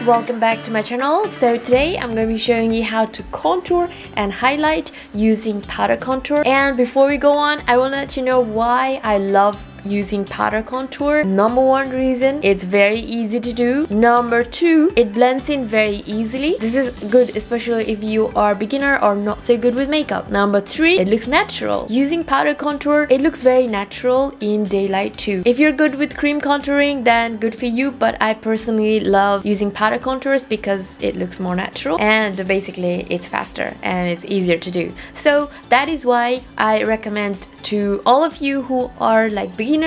welcome back to my channel. So today I'm going to be showing you how to contour and highlight using powder contour. And before we go on, I want to let you know why I love using powder contour. Number one reason, it's very easy to do. Number two, it blends in very easily. This is good especially if you are beginner or not so good with makeup. Number three, it looks natural. Using powder contour, it looks very natural in daylight too. If you're good with cream contouring, then good for you, but I personally love using powder contours because it looks more natural and basically it's faster and it's easier to do. So that is why I recommend to all of you who are like beginners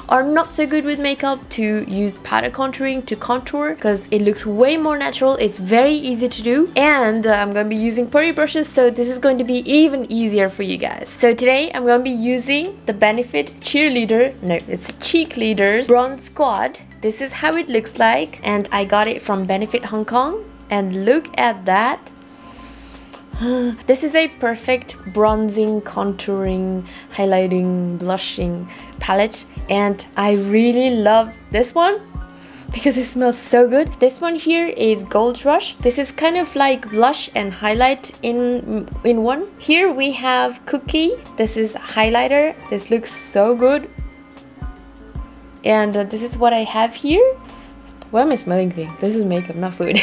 or not so good with makeup to use powder contouring to contour, because it looks way more natural. It's very easy to do, and I'm going to be using PARI brushes, so this is going to be even easier for you guys. So today I'm going to be using the Benefit Cheek Leaders Bronze Squad. This is how it looks like, and I got it from Benefit Hong Kong, and look at that. This is a perfect bronzing, contouring, highlighting, blushing palette, and I really love this one because it smells so good. This one here is Gold Rush. This is kind of like blush and highlight in one. Here we have Cookie. This is highlighter. This looks so good. And this is what I have here. Why am I smelling things? This is makeup, not food.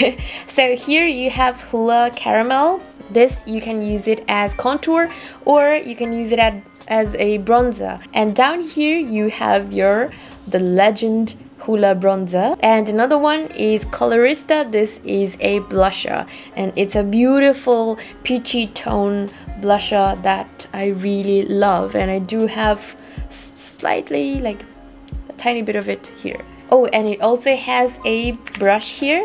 So here you have Hula Caramel. This, you can use it as contour or you can use it as a bronzer. And down here you have the Legend Hula Bronzer. And another one is Colorista. This is a blusher, and it's a beautiful peachy tone blusher that I really love. And I do have slightly, like a tiny bit of it here. Oh, and it also has a brush here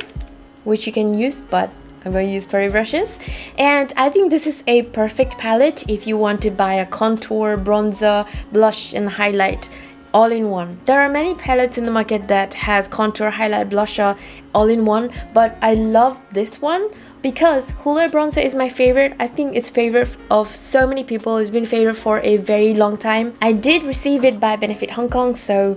which you can use, but I'm going to use PARI brushes. And I think this is a perfect palette if you want to buy a contour, bronzer, blush and highlight all in one. There are many palettes in the market that has contour, highlight, blusher all in one, but I love this one because Hula Bronzer is my favorite. I think it's favorite of so many people. It's been favorite for a very long time. I did receive it by Benefit Hong Kong, so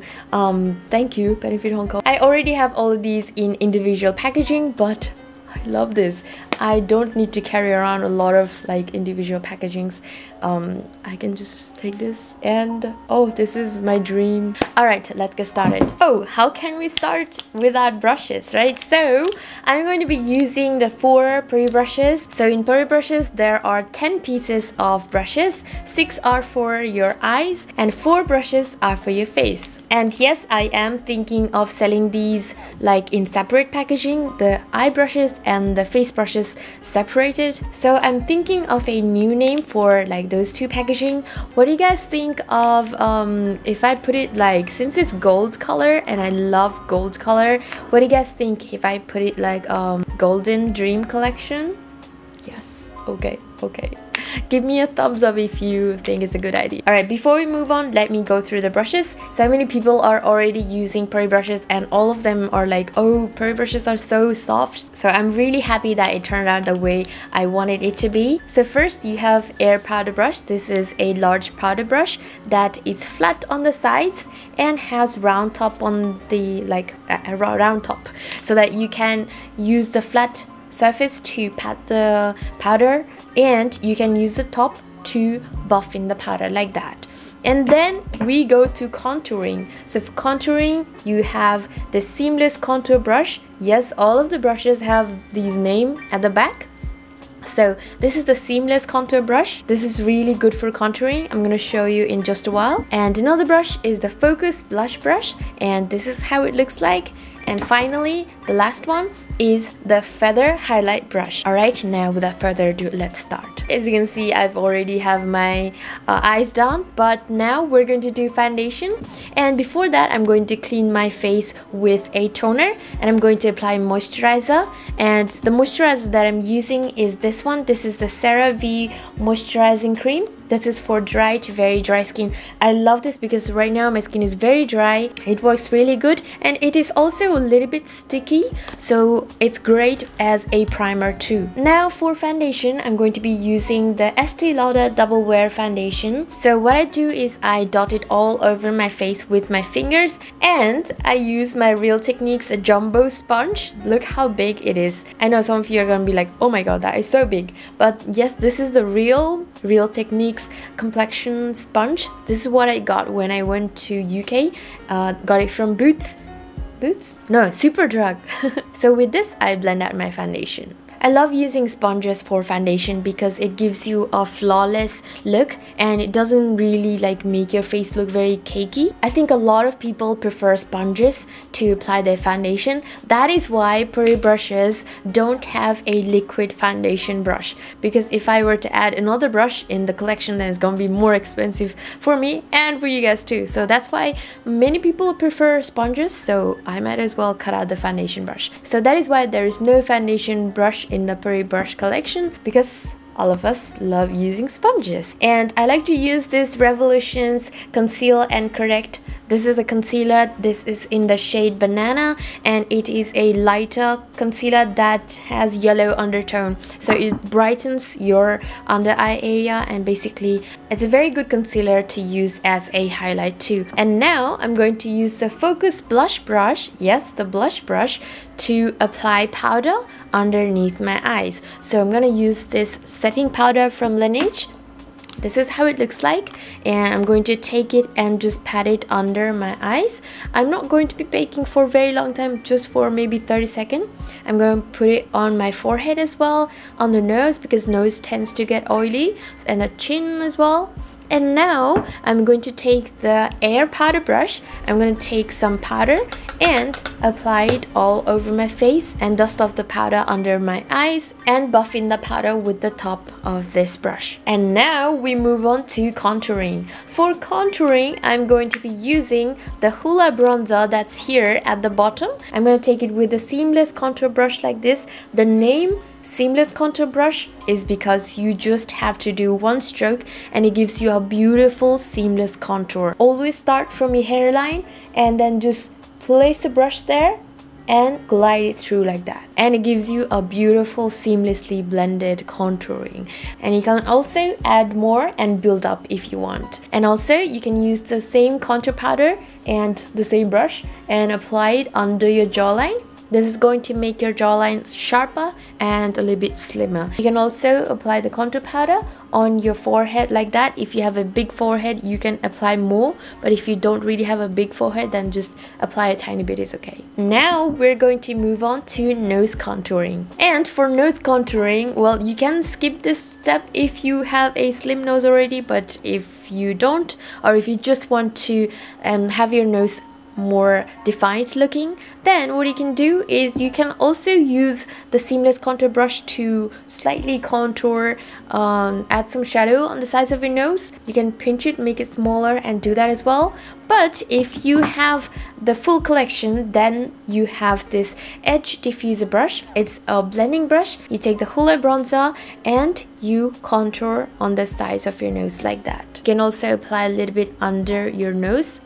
thank you Benefit Hong Kong. I already have all of these in individual packaging, but I love this. I don't need to carry around a lot of like individual packagings. I can just take this, and oh, this is my dream. All right, let's get started. Oh, how can we start without brushes, right? So I'm going to be using the 4 PARI brushes. So in PARI brushes there are 10 pieces of brushes. 6 are for your eyes and 4 brushes are for your face. And yes, I am thinking of selling these like in separate packaging, the eye brushes and the face brushes separated. So I'm thinking of a new name for like those 2 packaging. What do you guys think of if I put it like, since it's gold color and I love gold color, what do you guys think if I put it like Golden Dream Collection? Yes, okay. Give me a thumbs up if you think it's a good idea. Alright, before we move on, let me go through the brushes. So many people are already using PARI brushes and all of them are like, oh, PARI brushes are so soft. So I'm really happy that it turned out the way I wanted it to be. So first you have Air Powder Brush. This is a large powder brush that is flat on the sides and has round top on the, like a round top, so that you can use the flat surface to pat the powder, and you can use the top to buff in the powder like that. And then we go to contouring. So for contouring you have the Seamless Contour Brush. Yes, all of the brushes have these names at the back. So this is the Seamless Contour Brush. This is really good for contouring. I'm going to show you in just a while. And another brush is the Focus Blush Brush, and this is how it looks like. And finally, the last one is the Feather Highlight Brush. Alright, now without further ado, let's start. As you can see, I've already have my eyes done, but now we're going to do foundation. And before that, I'm going to clean my face with a toner, and I'm going to apply moisturizer. And the moisturizer that I'm using is this one. This is the CeraVe Moisturizing Cream. This is for dry to very dry skin. I love this because right now my skin is very dry. It works really good, and it is also a little bit sticky bulky, so it's great as a primer too. Now for foundation, I'm going to be using the Estee Lauder Double Wear Foundation. So what I do is I dot it all over my face with my fingers, and I use my Real Techniques a jumbo sponge. Look how big it is. I know some of you are gonna be like, oh my god, that is so big. But yes, this is the Real Techniques complexion sponge. This is what I got when I went to UK. Got it from Boots? No, Superdrug. So with this, I blend out my foundation. I love using sponges for foundation because it gives you a flawless look and it doesn't really like make your face look very cakey. I think a lot of people prefer sponges to apply their foundation. That is why PARI brushes don't have a liquid foundation brush, because if I were to add another brush in the collection, then it's gonna be more expensive for me and for you guys too. So that's why many people prefer sponges, so I might as well cut out the foundation brush. So that is why there is no foundation brush in the PARI brush collection, because all of us love using sponges. And I like to use this Revolutions Conceal and Correct. This is a concealer. This is in the shade Banana, and it is a lighter concealer that has yellow undertone, so it brightens your under eye area, and basically it's a very good concealer to use as a highlight too. And now I'm going to use the Focus Blush Brush, yes, the blush brush, to apply powder underneath my eyes. So I'm gonna use this setting powder from Laneige. This is how it looks like, and I'm going to take it and just pat it under my eyes. I'm not going to be baking for a very long time, just for maybe 30 seconds. I'm going to put it on my forehead as well, on the nose, because nose tends to get oily, and the chin as well. And now I'm going to take the air powder brush. I'm going to take some powder and apply it all over my face and dust off the powder under my eyes and buff in the powder with the top of this brush. And now we move on to contouring. For contouring, I'm going to be using the Hoola bronzer that's here at the bottom. I'm going to take it with a seamless contour brush like this. The name seamless contour brush is because you just have to do one stroke and it gives you a beautiful seamless contour. Always start from your hairline and then just place the brush there and glide it through like that, and it gives you a beautiful seamlessly blended contouring. And you can also add more and build up if you want. And also you can use the same contour powder and the same brush and apply it under your jawline. This is going to make your jawline sharper and a little bit slimmer. You can also apply the contour powder on your forehead like that. If you have a big forehead, you can apply more, but if you don't really have a big forehead, then just apply a tiny bit is okay. Now we're going to move on to nose contouring. And for nose contouring, well, you can skip this step if you have a slim nose already, but if you don't, or if you just want to have your nose more defined looking, then what you can do is you can also use the seamless contour brush to slightly contour, add some shadow on the sides of your nose. You can pinch it, make it smaller, and do that as well. But if you have the full collection, then you have this edge diffuser brush. It's a blending brush. You take the Hoola bronzer and you contour on the sides of your nose like that. You can also apply a little bit under your nose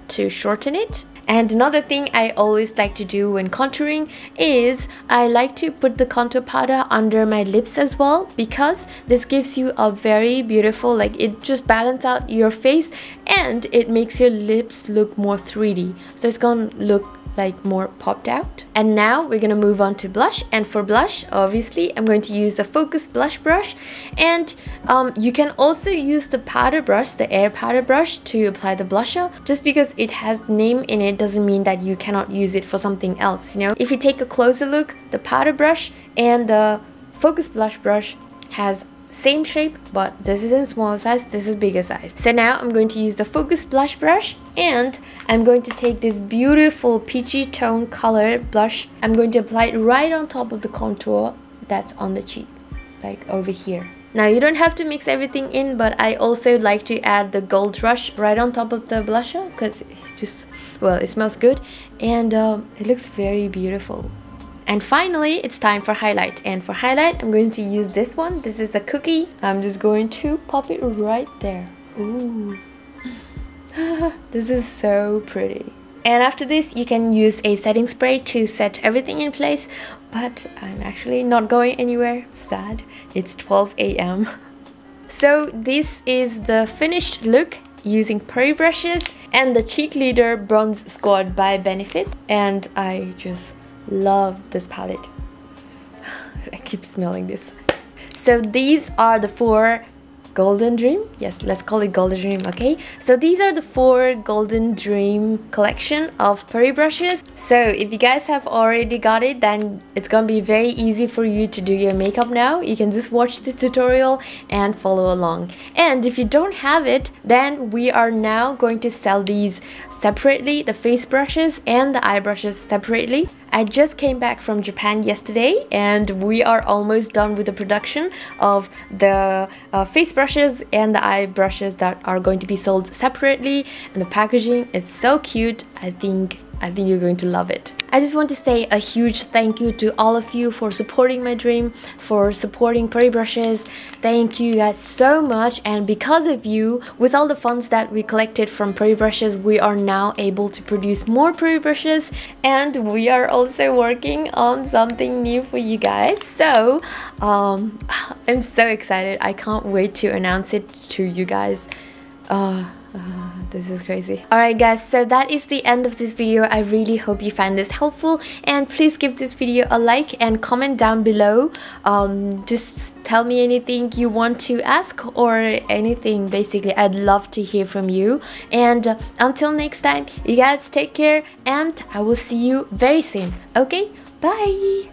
to shorten it. And another thing I always like to do when contouring is I like to put the contour powder under my lips as well, because this gives you a very beautiful, like, it just balances out your face and it makes your lips look more 3D, so it's gonna look like more popped out. And now we're gonna move on to blush. And for blush, obviously I'm going to use the Focus Blush Brush, and you can also use the powder brush, the air powder brush, to apply the blusher. Just because it has name in it doesn't mean that you cannot use it for something else, you know. If you take a closer look, the powder brush and the Focus Blush Brush has same shape, but this is in smaller size, this is bigger size. So now I'm going to use the Focus Blush Brush, and I'm going to take this beautiful peachy tone color blush. I'm going to apply it right on top of the contour that's on the cheek, like over here. Now you don't have to mix everything in, but I also like to add the Gold Rush right on top of the blusher, because it just, well, it smells good and it looks very beautiful. And finally, it's time for highlight. And for highlight, I'm going to use this one. This is the Cookie. I'm just going to pop it right there. Ooh. This is so pretty. And after this, you can use a setting spray to set everything in place. But I'm actually not going anywhere. Sad. It's 12 a.m. So this is the finished look using PARI brushes and the Cheek Leader Bronze Squad by Benefit. And I just love this palette. I keep smelling this. So these are the 4 Golden Dream. Yes, let's call it Golden Dream, okay? So these are the 4 Golden Dream collection of PARI brushes. So if you guys have already got it, then it's gonna be very easy for you to do your makeup now. You can just watch this tutorial and follow along. And if you don't have it, then we are now going to sell these separately, the face brushes and the eye brushes separately. I just came back from Japan yesterday and we are almost done with the production of the face brushes and the eye brushes that are going to be sold separately, and the packaging is so cute. I think you're going to love it. I just want to say a huge thank you to all of you for supporting my dream, for supporting PARI brushes. Thank you guys so much, and because of you, with all the funds that we collected from PARI brushes, we are now able to produce more PARI brushes, and we are also working on something new for you guys. So I'm so excited. I can't wait to announce it to you guys. This is crazy. Alright guys, so that is the end of this video. I really hope you find this helpful, and please give this video a like and comment down below. Just tell me anything you want to ask or anything. Basically, I'd love to hear from you. And until next time, you guys take care, and I will see you very soon. Okay, bye.